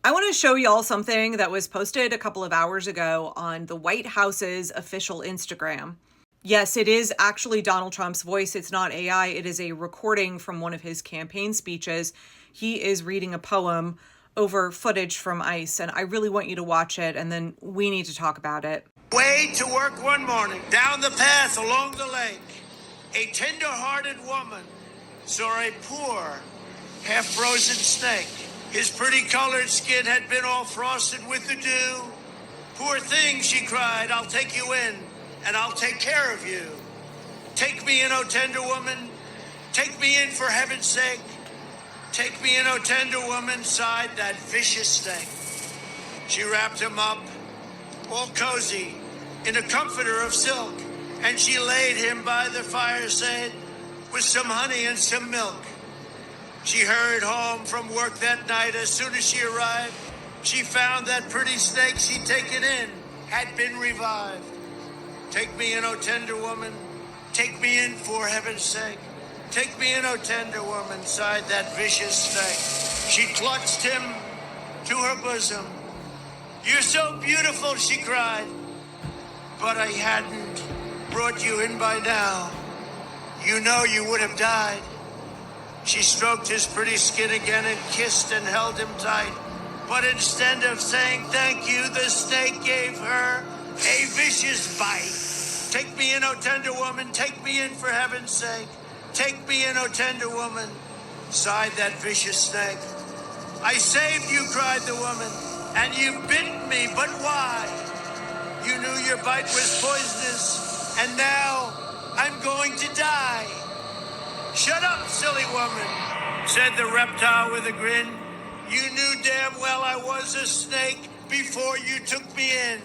I want to show y'all something that was posted a couple of hours ago on the White House's official Instagram. Yes, it is actually Donald Trump's voice. It's not AI. It is a recording from one of his campaign speeches. He is reading a poem over footage from ICE, and I really want you to watch it, and then we need to talk about it. Way to work one morning, down the path along the lake, a tender-hearted woman saw a poor, half-frozen snake. His pretty colored skin had been all frosted with the dew. Poor thing, she cried, I'll take you in, and I'll take care of you. Take me in, O tender woman. Take me in for heaven's sake. Take me in, O tender woman, sighed that vicious snake. She wrapped him up, all cozy, in a comforter of silk, and she laid him by the fireside with some honey and some milk. She hurried home from work that night. As soon as she arrived, she found that pretty snake she'd taken in had been revived. Take me in, O tender woman. Take me in for heaven's sake. Take me in, O tender woman, sighed that vicious snake. She clutched him to her bosom. You're so beautiful, she cried. But I hadn't brought you in by now. You know you would have died. She stroked his pretty skin again and kissed and held him tight. But instead of saying thank you, the snake gave her a vicious bite. Take me in, O tender woman, take me in for heaven's sake. Take me in, O tender woman, sighed that vicious snake. I saved you, cried the woman, and you bit me, but why? You knew your bite was poisonous, and now I'm going to die. Shut up, silly woman, said the reptile with a grin. You knew damn well I was a snake before you took me in.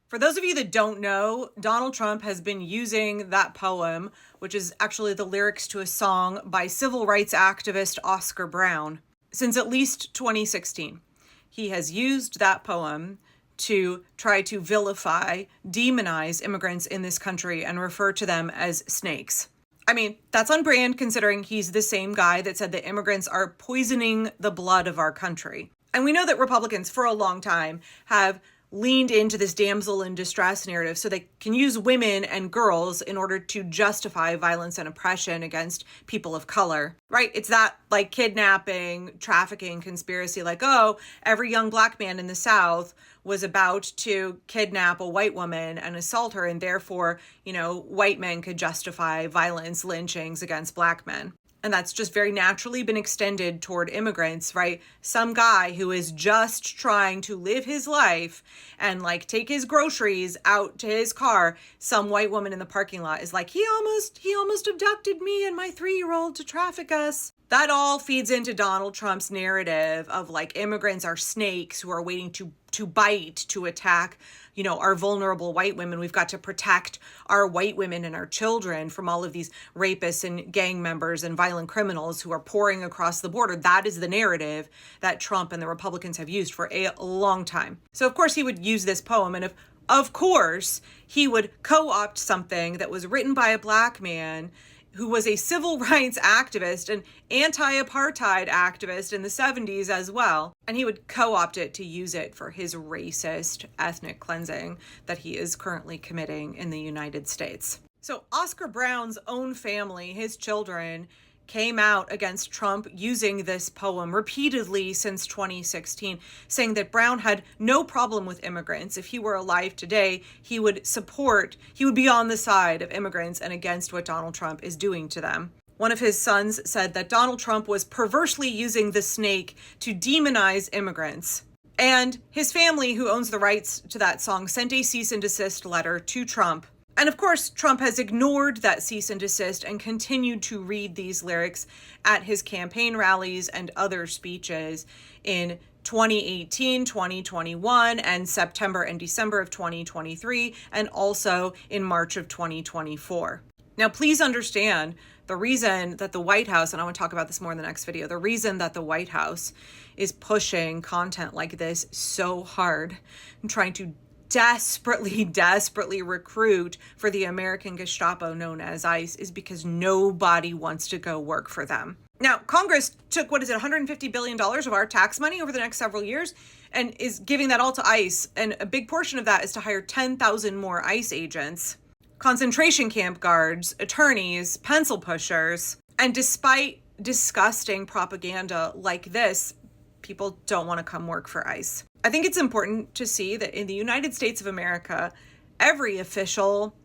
For those of you that don't know, Donald Trump has been using that poem, which is actually the lyrics to a song by civil rights activist Oscar Brown, since at least 2016. He has used that poem to try to vilify, demonize immigrants in this country and refer to them as snakes. I mean, that's on brand considering he's the same guy that said that immigrants are poisoning the blood of our country. And we know that Republicans for a long time have leaned into this damsel in distress narrative so they can use women and girls in order to justify violence and oppression against people of color, right? It's that like kidnapping, trafficking conspiracy, like, oh, every young black man in the South was about to kidnap a white woman and assault her, and therefore, white men could justify violence, lynchings against black men. And that's just very naturally been extended toward immigrants, right? Some guy who is just trying to live his life and like take his groceries out to his car. Some white woman in the parking lot is like, he almost abducted me and my 3-year-old to traffic us. That all feeds into Donald Trump's narrative of like immigrants are snakes who are waiting to bite, to attack, our vulnerable white women. We've got to protect our white women and our children from all of these rapists and gang members and violent criminals who are pouring across the border. That is the narrative that Trump and the Republicans have used for a long time. So of course he would use this poem, and of course he would co-opt something that was written by a black man who was a civil rights activist and anti-apartheid activist in the 70s as well. And he would co-opt it to use it for his racist ethnic cleansing that he is currently committing in the United States. So Oscar Brown's own family, his children, came out against Trump using this poem repeatedly since 2016, saying that Brown had no problem with immigrants. If he were alive today, he would be on the side of immigrants and against what Donald Trump is doing to them. One of his sons said that Donald Trump was perversely using the snake to demonize immigrants. And his family, who owns the rights to that song, sent a cease and desist letter to Trump. And of course, Trump has ignored that cease and desist and continued to read these lyrics at his campaign rallies and other speeches in 2018, 2021, and September and December of 2023, and also in March of 2024. Now, please understand the reason that the White House, and I want to talk about this more in the next video, the reason that the White House is pushing content like this so hard and trying to desperately recruit for the American Gestapo known as ICE is because nobody wants to go work for them. Now, Congress took, $150 billion of our tax money over the next several years and is giving that all to ICE. And a big portion of that is to hire 10,000 more ICE agents, concentration camp guards, attorneys, pencil pushers. And despite disgusting propaganda like this, people don't want to come work for ICE. I think it's important to see that in the United States of America, every official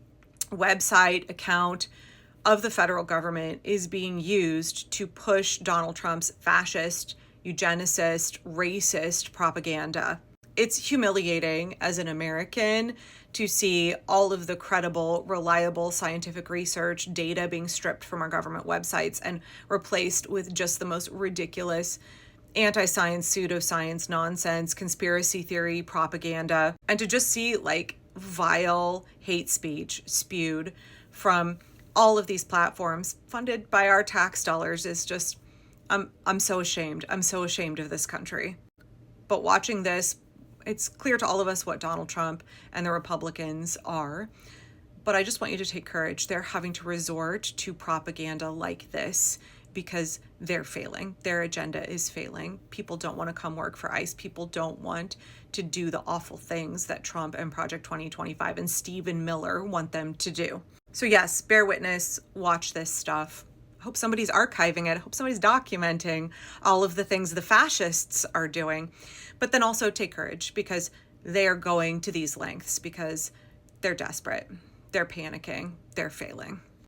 website account of the federal government is being used to push Donald Trump's fascist, eugenicist, racist propaganda. It's humiliating as an American to see all of the credible, reliable scientific research data being stripped from our government websites and replaced with just the most ridiculous anti-science, pseudoscience, nonsense, conspiracy theory propaganda, and to just see like vile hate speech spewed from all of these platforms funded by our tax dollars is just, I'm so ashamed. I'm so ashamed of this country. But watching this, it's clear to all of us what Donald Trump and the Republicans are. But I just want you to take courage. They're having to resort to propaganda like this because they're failing. Their agenda is failing. People don't want to come work for ICE. People don't want to do the awful things that Trump and Project 2025 and Stephen Miller want them to do. So yes, bear witness, watch this stuff. I hope somebody's archiving it. I hope somebody's documenting all of the things the fascists are doing. But then also take courage because they are going to these lengths because they're desperate. They're panicking. They're failing.